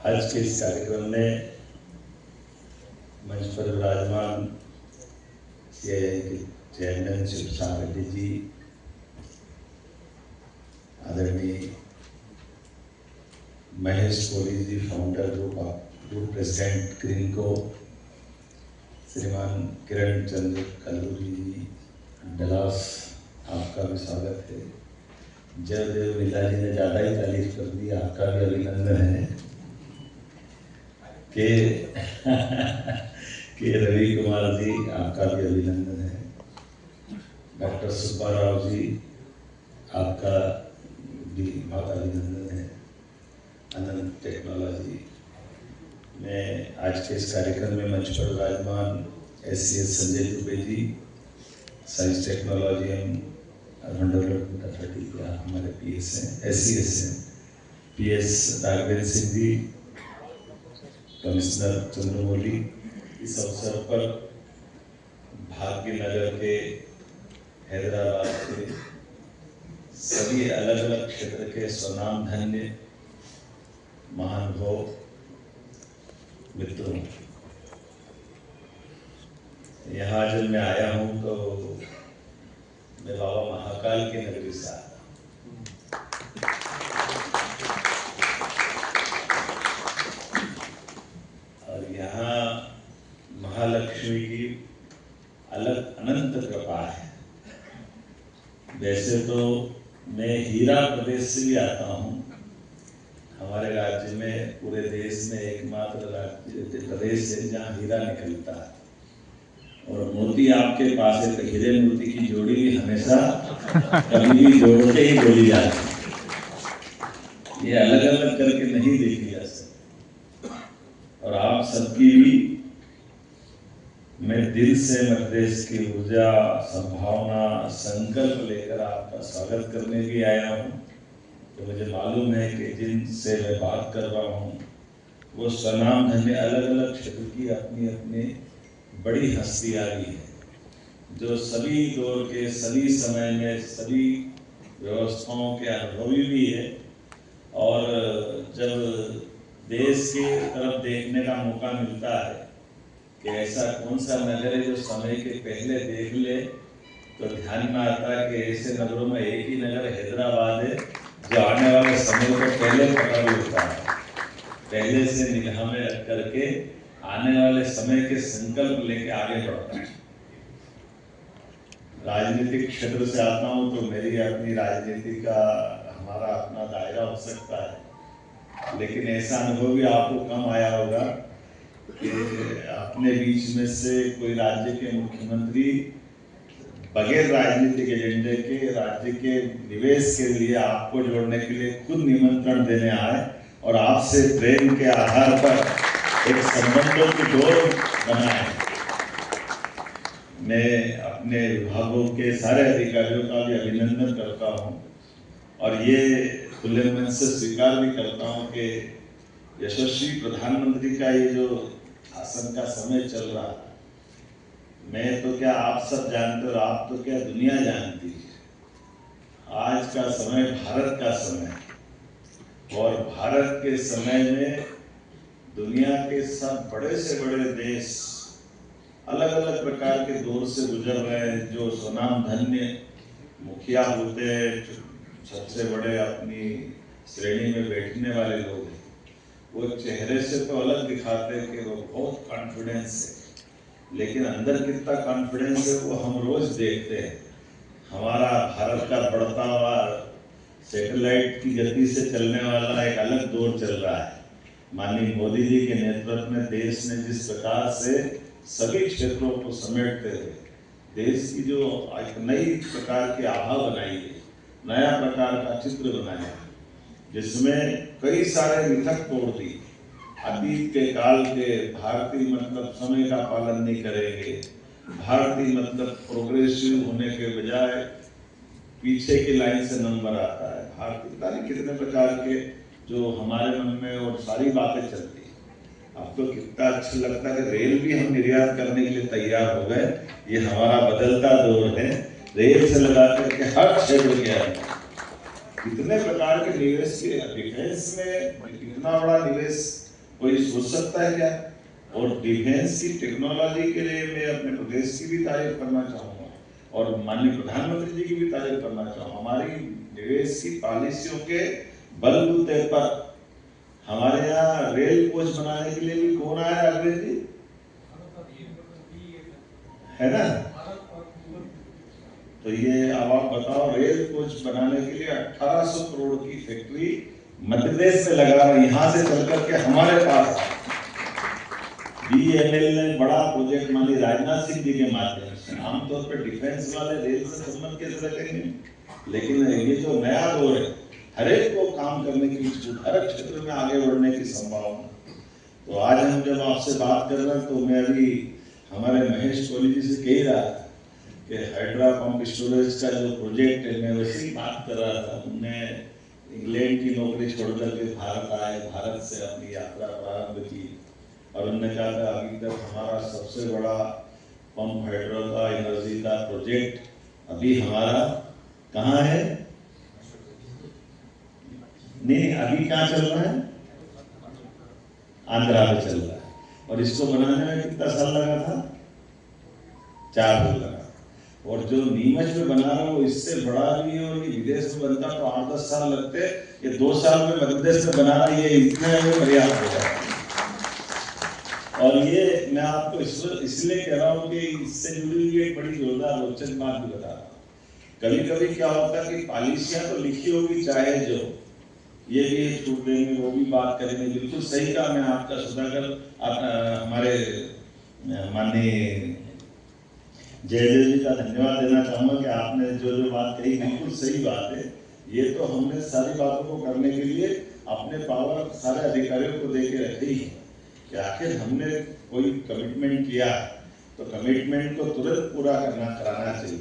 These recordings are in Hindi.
आज के इस कार्यक्रम में मंच पर विराजमान सीआईआई के चेयरमैन श्री प्रशांत रेड्डी जी, आदरणीय Mahesh Kohli ji, founder group president Greenko, श्रीमान किरण चंद्र कल्लूरी जी डलास, आपका भी स्वागत है। जयदेव लीला जी ने ज़्यादा ही तारीफ कर दी, आपका भी अभिनंदन है। के रवि कुमार जी, आपका भी अभिनंदन है। डॉक्टर सुब्बा राव जी, आपका भी बहुत अभिनंदन है। अनंत टेक्नोलॉजी में आज के इस कार्यक्रम में मंच पर विराजमान SCS Sanjay Dubey ji, science technology and urban development authority के हमारे PS हैं, SCS हैं। PS Raghavendra Singh ji, commissioner Chandramouli. इस अवसर पर भाग्यनगर के, हैदराबाद के सभी अलग अलग क्षेत्र के स्वनाम धन्य महानुभाव मित्रों, यहाँ जब मैं आया हूँ तो मैं बाबा महाकाल की नगरी से आया। और यहाँ महालक्ष्मी की अलग अनंत कृपा है। वैसे तो मैं हीरा प्रदेश से भी आता हूँ। हमारे राज्य में, पूरे देश में एकमात्र राज्य प्रदेश है जहाँ हीरा निकलता है। और मोती आपके पास है तो हीरे मोती की जोड़ी भी हमेशा कभी भी जोड़ के ही बोली जाती है। ये अलग अलग करके नहीं देखी जा सकती। और आप सबकी भी मैं दिल से मध्य प्रदेश की ऊर्जा, संभावना, संकल्प लेकर आपका स्वागत करने भी आया हूँ। तो मुझे मालूम है कि जिनसे मैं बात कर रहा हूँ वो स्वनाम धन्य अलग अलग क्षेत्र की अपनी अपनी बड़ी हस्तियाँ भी है, जो सभी दौर के, सभी समय में, सभी व्यवस्थाओं के अनुभवी भी है। और जब देश की तरफ देखने का मौका मिलता है कि ऐसा कौन सा नगर है जो समय के पहले देख ले, तो ध्यान में आता है कि ऐसे नगरों में एक ही नगर हैदराबाद है जो आने वाले समय को पहले पकड़ लेता है, पहले से निगाह में रख करके आने वाले समय के संकल्प लेके आगे बढ़ता है। राजनीतिक क्षेत्र से आता हूँ तो मेरी अपनी राजनीति का हमारा अपना दायरा हो सकता है, लेकिन ऐसा अनुभव भी आपको कम आया होगा कि अपने बीच में से कोई राज्य के मुख्यमंत्री बगैर राजनीतिक एजेंडे के राज्य के निवेश के लिए आपको जोड़ने के लिए खुद निमंत्रण देने आए और आपसे प्रेम के आधार पर एक संबंधों की डोर बनाए। मैं अपने विभागों के सारे अधिकारियों का भी अभिनंदन करता हूं और ये खुले मन से स्वीकार भी करता हूं कि यशस्वी प्रधानमंत्री का ये जो शासन का समय चल रहा है, मैं तो क्या आप सब जानते हो और आप तो क्या दुनिया जानती है। आज का समय भारत का समय है और भारत के समय में दुनिया के सब बड़े से बड़े देश अलग अलग प्रकार के दौर से गुजर रहे हैं। जो स्वनाम धन्य मुखिया होते हैं, सबसे बड़े अपनी श्रेणी में बैठने वाले लोग हैं, वो चेहरे से तो अलग दिखाते हैं कि वो बहुत कॉन्फिडेंस है, लेकिन अंदर कितना कॉन्फिडेंस है वो हम रोज देखते हैं। हमारा भारत का बढ़ता हुआ सैटेलाइट की गति से चलने वाला एक अलग दौर चल रहा है। माननीय मोदी जी के नेतृत्व में देश ने जिस प्रकार से सभी क्षेत्रों को समेटते हुए देश की जो एक नई प्रकार की आभा बनाई है, नया प्रकार का चित्र बनाया, जिसमें कई सारे मिथक तोड़ दी। अतीत के काल के भारतीय मतलब समय का पालन नहीं करेंगे, भारतीय मतलब प्रोग्रेसिव होने के बजाय पीछे की लाइन से नंबर आता है, भारतीय कितने प्रकार के जो हमारे मन में और सारी बातें चलती है। आपको कितना अच्छा लगता है कि रेल भी हम निर्यात करने के लिए तैयार हो गए। ये हमारा बदलता दौर है, रेल से लगा करके हर क्षेत्र के अंदर कितने प्रकार के निवेश के, डिफेंस में कितना बड़ा निवेश कोई सोच सकता है क्या? और डिफेंस की टेक्नोलॉजी के लिए मैं अपने प्रदेश की भी तारीफ करना चाहूँगा और माननीय प्रधानमंत्री जी की भी तारीफ करना चाहूँगा। हमारी निवेश की पॉलिसियों के बलबूते पर हमारे यहाँ रेल कोच बनाने के लिए भी कौन आया अग्रज जी, है ना? तो ये अब आप बताओ, रेल कोच बनाने के लिए 1800 करोड़ की फैक्ट्री मध्य प्रदेश में लगा रहा है, यहाँ से चल करके हमारे पास BML ने बड़ा प्रोजेक्ट मानी राजनाथ सिंह जी के माध्यम से। आमतौर पर डिफेंस वाले रेल से संबंध कैसे रखेंगे, लेकिन ये जो नया दौर है, हर एक को काम करने की इच्छुक, हर क्षेत्र में आगे बढ़ने की संभावना। तो आज हम जब आपसे बात कर रहे हैं तो मैं अभी हमारे महेश कोहली जी से कह रहा था कि हाइड्रा पंप स्टोरेज का जो प्रोजेक्ट है, मैं वैसे ही बात कर रहा था। उन्होंने इंग्लैंड की नौकरी छोड़कर के भारत आए, भारत से अपनी यात्रा प्रारंभ की और उन्होंने कहा था अभी तक हमारा सबसे बड़ा पंप हाइड्रो का एनर्जी का प्रोजेक्ट अभी हमारा कहाँ है? नहीं, अभी कहाँ चल रहा है? आंध्रा में चल रहा है। और इसको बनाने में कितना साल लगा था? 4 साल लगा। और जो नीमच में बना रहा हूँ इससे बड़ा भी है, और ये विदेश में बनता तो 8-10 साल लगते। ये 2 साल में मध्य प्रदेश में बनाना ये इतना पर्याप्त हो जाएगा। और ये मैं आपको इसलिए कह रहा हूँ कि इससे जुड़ी हुई एक बड़ी जोरदार रोचक बात भी बता रहा हूँ। कभी कभी क्या होता है कि पॉलिसियां तो लिखी होगी, चाहे जो ये भी छूट देंगे, वो भी बात करेंगे, बिल्कुल सही कहा। मैं आपका सुधाकर हमारे माननीय जयदेव जी का धन्यवाद देना चाहूँगा कि आपने जो जो बात कही बिल्कुल सही बात है। ये तो हमने सारी बातों को करने के लिए अपने पावर सारे अधिकारियों को दे के रखी है कि आखिर हमने कोई कमिटमेंट किया तो कमिटमेंट को तुरंत पूरा कराना चाहिए,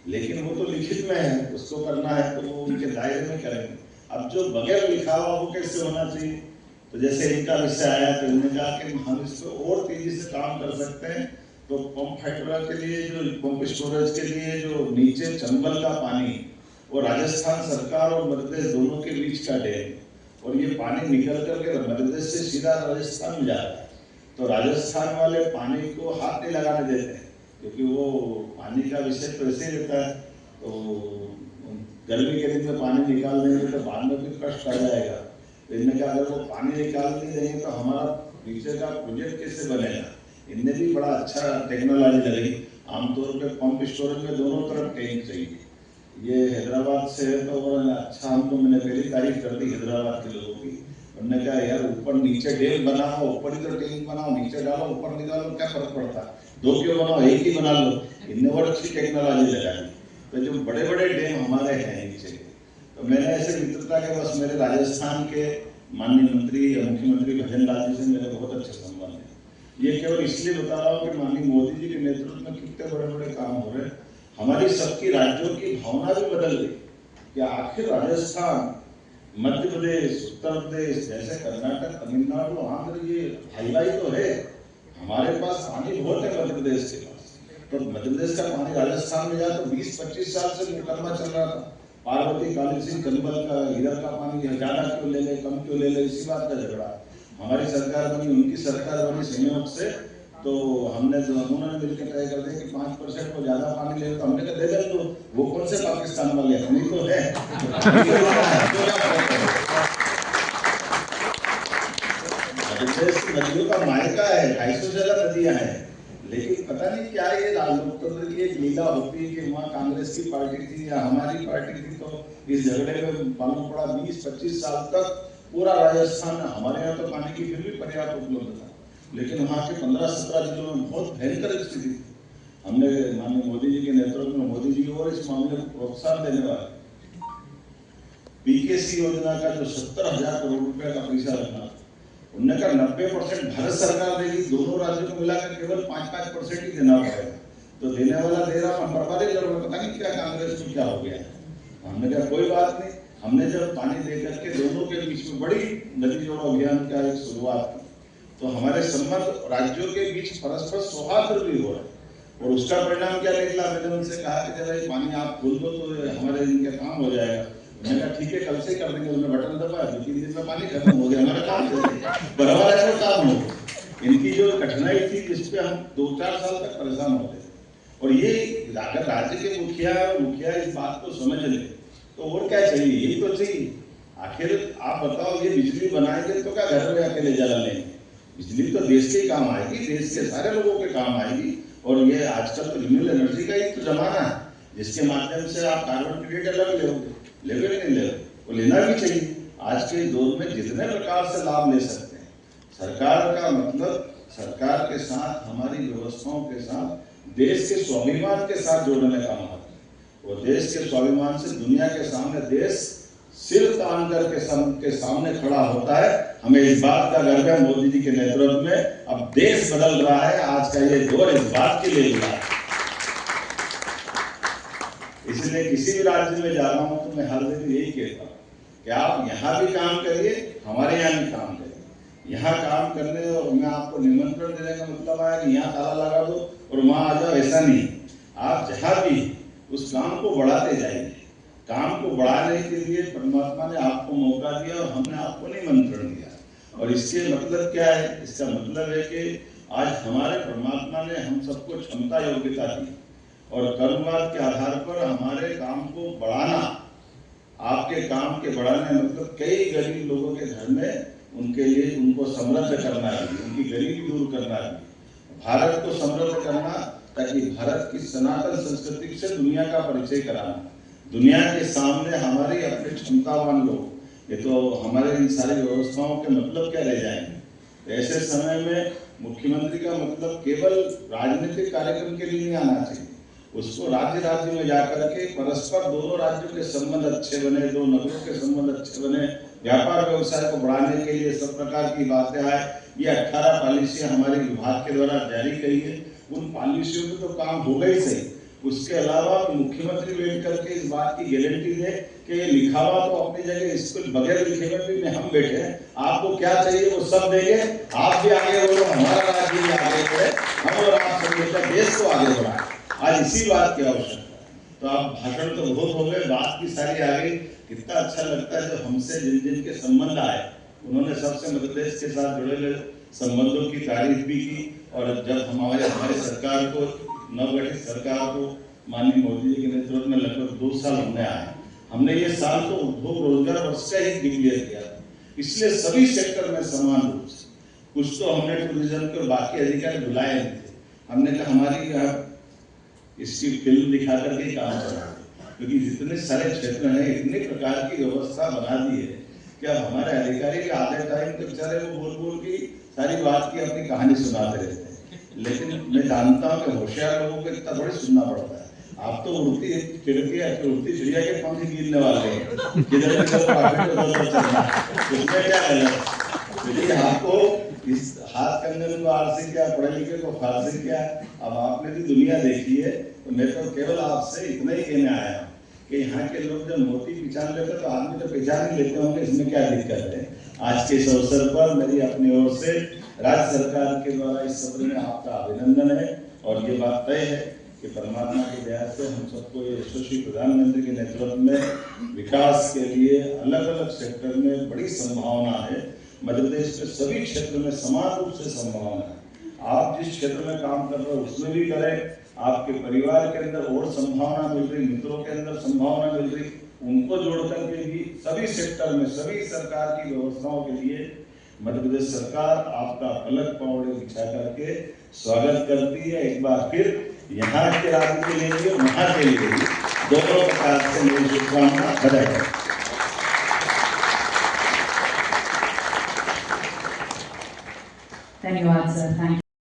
लेकिन वो तो लिखित में है, उसको करना है तो वो उनके दायरे में करेंगे। अब जो बगैर लिखा हुआ वो कैसे होना चाहिए? तो जैसे इनका विषय आया तो उन्होंने कहा कि हम इस पर और तेजी से काम कर सकते हैं। तो पंप हाइड्रा के लिए, जो पंप स्टोरेज के लिए जो नीचे चंबल का पानी, वो राजस्थान सरकार और मध्य प्रदेश दोनों के बीच का डैम, और ये पानी निकल करके मध्य प्रदेश से सीधा राजस्थान में जाता है। तो राजस्थान वाले पानी को हाथ नहीं लगाने देते हैं, क्योंकि वो पानी का विषय तो ऐसे ही रहता है। तो गर्मी के दिन में पानी निकाल देंगे तो बाद में भी कष्ट आ जाएगा। तो इनने कहा अगर वो पानी निकाल नहीं देंगे तो हमारा नीचे का प्रोजेक्ट कैसे बनेगा? इनने भी बड़ा अच्छा टेक्नोलॉजी लगाई। आमतौर पे पंप स्टोरेज में दोनों तरफ टैंक चाहिए। ये हैदराबाद से है तो अच्छा, हमको मैंने पहली तारीफ कर दी हैदराबाद के लोगों की। उन्होंने कहा यार ऊपर नीचे डैम बनाओ, ऊपर ही तो टैंक बनाओ, नीचे डालो ऊपर निकालो, क्या फर्क पड़ता है? 2 क्यों बनाओ, एक ही बना लो। इनने और अच्छी टेक्नोलॉजी लगाई। तो जो बड़े बड़े डैम हमारे हैं नीचे, तो मैंने ऐसे मित्रता के बस मेरे राजस्थान के माननीय मंत्री या मुख्यमंत्री भजन लाल जी से मेरे बहुत अच्छे संबंध हैं। ये केवल इसलिए बता रहा हूँ कि माननीय मोदी जी के नेतृत्व में कितने बड़े बड़े काम हो रहे हैं। हमारी सबकी राज्यों की भावना भी बदल गई कि आखिर राजस्थान, मध्य प्रदेश, उत्तर प्रदेश जैसे कर्नाटक, तमिलनाडु, आंध्र, ये हाईलाइट तो है। हमारे पास पानी बहुत है मध्य प्रदेश के पास, तो मध्य प्रदेश का पानी राजस्थान में जाए तो 20-25 साल से मुकदमा चल रहा था। पार्वती काली सिंह चंबल का, इधर का पानी ज्यादा क्यों ले ले, कम क्यों ले ले, इसी बात का झगड़ा। हमारी सरकार बनी, उनकी सरकार बनी, संयोग से तो हमने उन्होंने मिलकर तय कर दिया कि 5% को ज्यादा पानी ले, तो हमने कहा दे दे, तो वो कौन से पाकिस्तान वाले, हम ही तो है। नदियों का मायका है, 250 से ज्यादा नदियां हैं, लेकिन पता नहीं क्या ये लोकतंत्र की एक लीला होती है कि वहाँ कांग्रेस की पार्टी थी या हमारी पार्टी थी, तो इस झगड़े में मालूम पड़ा 20-25 साल तक पूरा राजस्थान, हमारे यहाँ तो पानी की फिर भी पर्याप्त उपलब्ध था, लेकिन वहाँ के 15-17 जिलों में बहुत भयंकर स्थिति थी। हमने माननीय मोदी जी के नेतृत्व में, मोदी जी और इस मामले को प्रोत्साहन देने वाले PKC योजना का जो 70,000 करोड़ रुपए का पैसा रखना, उन्होंने कहा 90% भारत सरकार देगी, दोनों राज्यों को मिलाकर केवल 5-5% ही देना पड़ेगा। तो देने वाला दे रहा, हम बर्बादी कर रहे, पता नहीं क्या कांग्रेस को क्या हो गया। हमने कहा कोई बात नहीं। हमने जब पानी देकर के दोनों के बीच में बड़ी नदी जोड़ो अभियान का एक शुरुआत की, तो हमारे संबंध राज्यों के बीच परस्पर सौहार्द भी हो रहा है। और उसका परिणाम क्या निकला? मैंने उनसे कहा कि जरा ये पानी आप खोल दो तो हमारे इनका काम हो जाएगा। मैंने कहा ठीक है कल से कर देंगे, उन्होंने बटन दबाया 2-3 दिन में पानी खत्म हो गया, हमारा काम बराबर ऐसा काम हो। इनकी जो कठिनाई थी जिसपे हम 2-4 साल तक परेशान होते थे, और ये अगर राज्य के मुखिया इस बात को समझ ले तो और क्या चाहिए, यही तो चाहिए। आखिर आप बताओ, ये बिजली बनाएंगे तो क्या घर में अकेले जला लेंगे? बिजली तो देश के काम आएगी, देश के सारे लोगों के काम आएगी। और ये आजकल तो रिन्यूएबल एनर्जी का ही तो जमाना है, जिसके माध्यम से आप कार्बन क्रेडिट अलग लेवल नहीं ले, वो लेना भी चाहिए। आज के दौर में जितने प्रकार से लाभ ले सकते हैं, सरकार का मतलब सरकार के साथ, हमारी व्यवस्थाओं के साथ, देश के स्वाभिमान के साथ जोड़ने का महत्व है। वो देश के स्वाभिमान से दुनिया के सामने देश सिर तान के सामने खड़ा होता है। हमें इस बात का गर्व है, मोदी जी के नेतृत्व में अब देश बदल रहा है। आज का ये दौर इस बात के लिए हुआ है। इसलिए किसी भी राज्य में जा रहा हूं तो मैं हर दिन यही कहता हूँ कि आप यहाँ भी काम करिए, हमारे यहाँ भी काम करिए। यहाँ काम करने और मैं आपको निमंत्रण देने का मतलब आया कि यहाँ ताला लगा दो और वहाँ आ जाओ, ऐसा नहीं। आप जहाँ भी उस काम को बढ़ाते जाइए। काम को बढ़ाने के लिए परमात्मा ने आपको मौका दिया और हमने आपको निमंत्रण दिया। और इसके मतलब क्या है? इसका मतलब है कि आज हमारे परमात्मा ने हम सबको क्षमता योग्यता दी और कर्मवाद के आधार पर हमारे काम को बढ़ाना, आपके काम के बढ़ाने मतलब कई गरीब लोगों के घर में उनके लिए उनको समृद्ध करना है, उनकी गरीबी दूर करना है, भारत को समृद्ध करना, ताकि भारत की सनातन संस्कृति से दुनिया का परिचय कराना, दुनिया के सामने हमारी अपने क्षमतावान लोग। ये तो हमारे इन सारी व्यवस्थाओं के मतलब क्या रह जाएंगे। ऐसे समय में मुख्यमंत्री का मतलब केवल राजनीतिक कार्यक्रम के लिए नहीं आना चाहिए, उसको राज्य में जाकर के परस्पर दोनों राज्यों के संबंध अच्छे बने, दो नगरों के संबंध अच्छे बने, व्यापार व्यवसाय को बढ़ाने के लिए सब प्रकार की बातें आए। ये 18 पॉलिसियां हमारे विभाग के द्वारा जारी की है, उन पॉलिसियों में तो काम होगा ही सही। उसके अलावा मुख्यमंत्री बैठ करके इस बात की गारंटी दे कि ये लिखा हुआ तो अपनी जगह, इसको बगैर लिखे हुए भी हम बैठे हैं, आपको क्या चाहिए वो सब देंगे, आप भी आगे बढ़ो, हमारा राज्य भी आगे बढ़े, हम और आप सब मिलकर देश को आगे बढ़ाएं। आज इसी बात की आवश्यकता है। तो आप भाषण तो बहुत हो गए, बात की सारी आ गई। कितना अच्छा लगता है जब हमसे जिन जिन के संबंध आए, उन्होंने सबसे मध्य प्रदेश के साथ जुड़े हुए संबंधों की तारीफ भी की। और जब हमारे सरकार को, नवगठित सरकार को माननीय मोदी जी के नेतृत्व में लगभग 2 साल होने आए, हमने ये साल तो उद्योग रोजगार वर्ष का ही डिक्लेयर किया था। इसलिए सभी सेक्टर में समान रूप से, कुछ तो हमने टूरिज्म के बाकी अधिकारी बुलाए नहीं थे, हमने कहा हमारी यहाँ इसकी फिल्म दिखा करके काम चला, क्योंकि जितने सारे क्षेत्र हैं, इतने प्रकार की व्यवस्था बना दी है कि अब हमारे अधिकारी के आधे टाइम तो बेचारे वो बोल की सारी बात की अपनी कहानी सुनाते रहते हैं। लेकिन मैं जानता हूँ कि होशियार लोगों को इतना थोड़ी सुनना पड़ता है। आप तो उड़ती चिड़िया के पंख गिरने वाले हैं, किधर उसमें क्या गलत? क्योंकि आपको इस हाथ कंधे में आरसी क्या, पढ़े लिखे को फारसी क्या, अब आपने भी दुनिया देखी है। तो मैं तो केवल आपसे इतना ही कहने आया हूँ कि यहाँ के लोग जब मोती पहचान लेते तो आदमी तो पहचान ही लेते होंगे, इसमें क्या दिक्कत है। आज के इस अवसर पर मेरी अपनी ओर से राज्य सरकार के द्वारा इस सत्र में आपका अभिनंदन है। और ये बात तय है कि परमात्मा की दया से हम सबको यशस्वी प्रधानमंत्री के नेतृत्व में विकास के लिए अलग अलग सेक्टर में बड़ी संभावना है। मध्य प्रदेश में सभी क्षेत्र में समान रूप से संभावना है। आप जिस क्षेत्र में काम कर रहे हो उसमें भी करें, आपके परिवार के अंदर और संभावना मिल रही, मित्रों के अंदर संभावना मिल रही, उनको जोड़ करके भी सभी सेक्टर में सभी सरकार की व्यवस्थाओं के लिए मध्य प्रदेश सरकार आपका पलक पौड़े बिछा करके स्वागत करती है। एक बार फिर यहाँ के राज्य के लिए भी, वहाँ के लिए भी दोनों प्रकार से मेरी शुभकामना बधाई। धन्यवाद सर, थैंक यू।